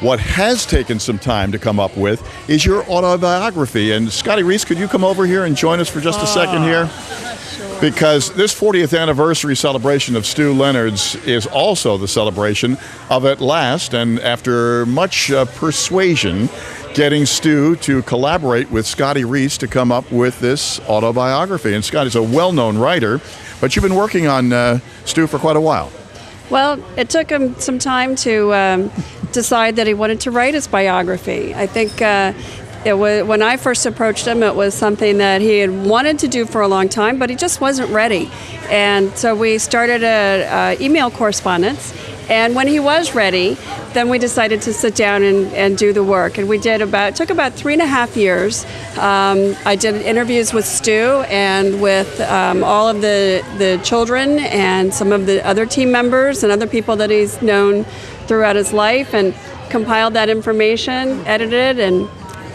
What has taken some time to come up with is your autobiography. And Scotty Reiss, could you come over here and join us for just a second here? Because this 40th anniversary celebration of Stu Leonard's is also the celebration of, at last, and after much persuasion, getting Stu to collaborate with Scotty Reiss to come up with this autobiography. And Scotty's a well-known writer, but you've been working on Stu for quite a while. Well, it took him some time to decide that he wanted to write his biography. I think when I first approached him, it was something that he had wanted to do for a long time, but he just wasn't ready. And so we started an email correspondence. And when he was ready, then we decided to sit down and do the work. And it took about 3.5 years. I did interviews with Stu and with all of the children and some of the other team members and other people that he's known throughout his life, and compiled that information, edited, and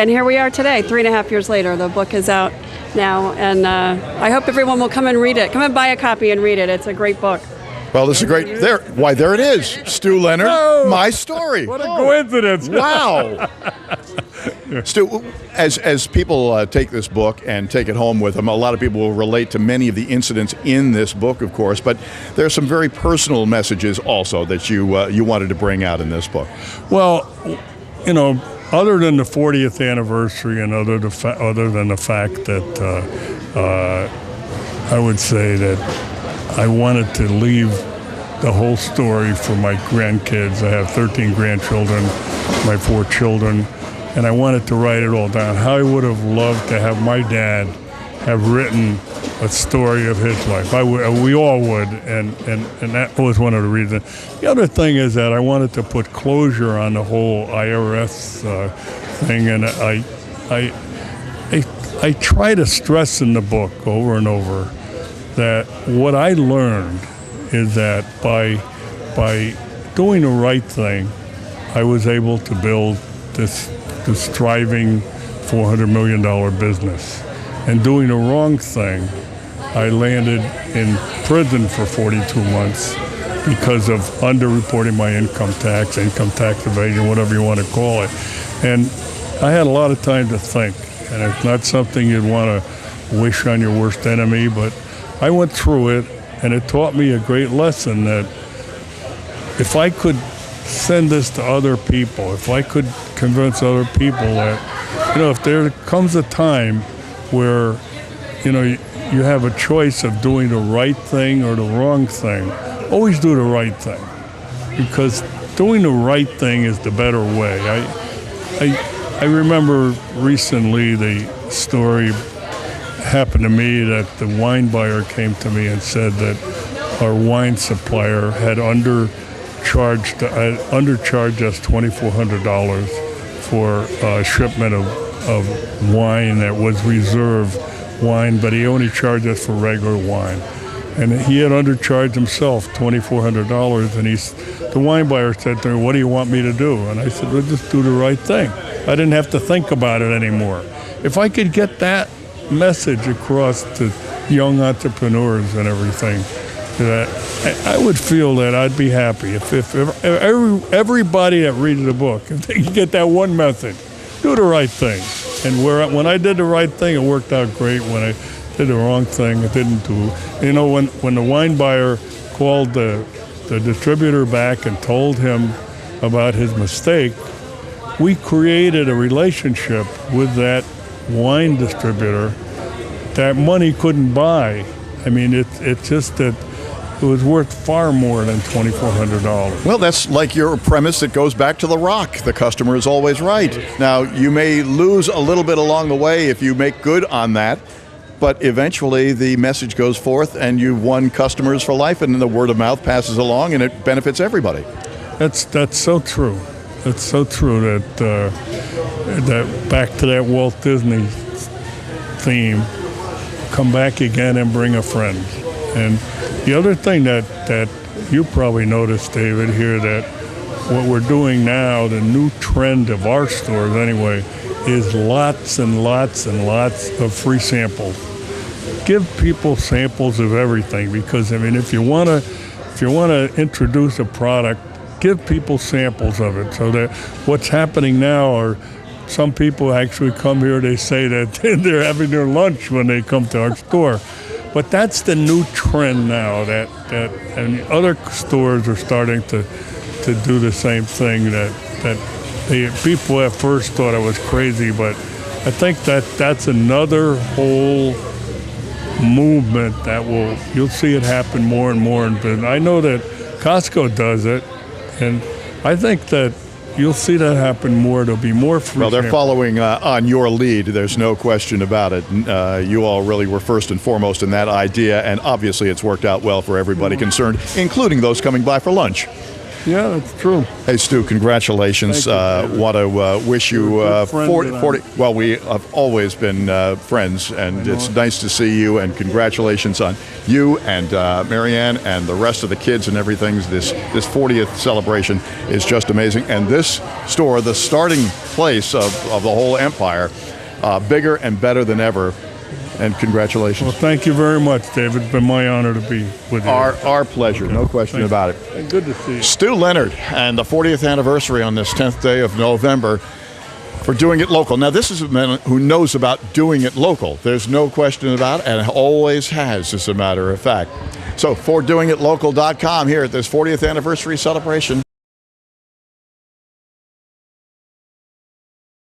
here we are today, 3.5 years later. The book is out now, and I hope everyone will come and read it. Come and buy a copy and read it. It's a great book. Well, this is great. There it is. Stu Leonard, My Story. What a coincidence. Wow. Stu, as people take this book and take it home with them, a lot of people will relate to many of the incidents in this book, of course, but there are some very personal messages also that you wanted to bring out in this book. Well, other than the 40th anniversary and other than the fact that I would say that I wanted to leave the whole story for my grandkids. I have 13 grandchildren, my 4 children, and I wanted to write it all down. How I would have loved to have my dad have written a story of his life. We all would, and that was one of the reasons. The other thing is that I wanted to put closure on the whole IRS thing, and I try to stress in the book over and over that what I learned is that by doing the right thing, I was able to build this thriving $400 million business. And doing the wrong thing, I landed in prison for 42 months because of underreporting my income tax evasion, whatever you want to call it. And I had a lot of time to think, and it's not something you'd want to wish on your worst enemy, but I went through it, and it taught me a great lesson that if I could send this to other people, if I could convince other people that, if there comes a time where, you have a choice of doing the right thing or the wrong thing, always do the right thing, because doing the right thing is the better way. I remember recently the story happened to me that the wine buyer came to me and said that our wine supplier had undercharged us $2,400 for a shipment of wine that was reserve wine, but he only charged us for regular wine. And he had undercharged himself $2,400, and the wine buyer said to me, "What do you want me to do?" And I said, "Well, just do the right thing." I didn't have to think about it anymore. If I could get that message across to young entrepreneurs and everything, that I would feel that I'd be happy if everybody that reads the book, if they could get that one message, do the right thing. And when I did the right thing, it worked out great. When I did the wrong thing, it didn't do. When the wine buyer called the distributor back and told him about his mistake, we created a relationship with that wine distributor that money couldn't buy. I mean, it's just that it was worth far more than $2,400. Well, that's like your premise that goes back to The Rock. The customer is always right. Now, you may lose a little bit along the way if you make good on that, but eventually the message goes forth and you've won customers for life, and then the word of mouth passes along and it benefits everybody. That's so true. It's so true that back to that Walt Disney theme, come back again and bring a friend. And the other thing that you probably noticed, David, here, that what we're doing now, the new trend of our stores anyway, is lots and lots and lots of free samples. Give people samples of everything, because I mean, if you want to introduce a product, give people samples of it, so that what's happening now are some people actually come here, they say that they're having their lunch when they come to our store. But that's the new trend now, and other stores are starting to do the same thing, that the people at first thought I was crazy, but I think that's another whole movement that you'll see it happen more and more in business. I know that Costco does it, and I think that you'll see that happen more. There'll be more free Well, they're samples. following on your lead. There's no question about it. You all really were first and foremost in that idea, and obviously it's worked out well for everybody concerned, including those coming by for lunch. Yeah, that's true. Hey, Stu, congratulations. Thank you, Want to wish you You're a good friend 40. Well, we have always been friends, and it's nice to see you, and congratulations on you and Marianne and the rest of the kids and everything. This 40th celebration is just amazing. And this store, the starting place of the whole empire, bigger and better than ever. And congratulations. Well, thank you very much, David. It's been my honor to be with you. Our pleasure, no question about it. And good to see you. Stu Leonard and the 40th anniversary on this 10th day of November for doing it local. Now, this is a man who knows about doing it local. There's no question about it, and always has, as a matter of fact. So, for doingitlocal.com here at this 40th anniversary celebration.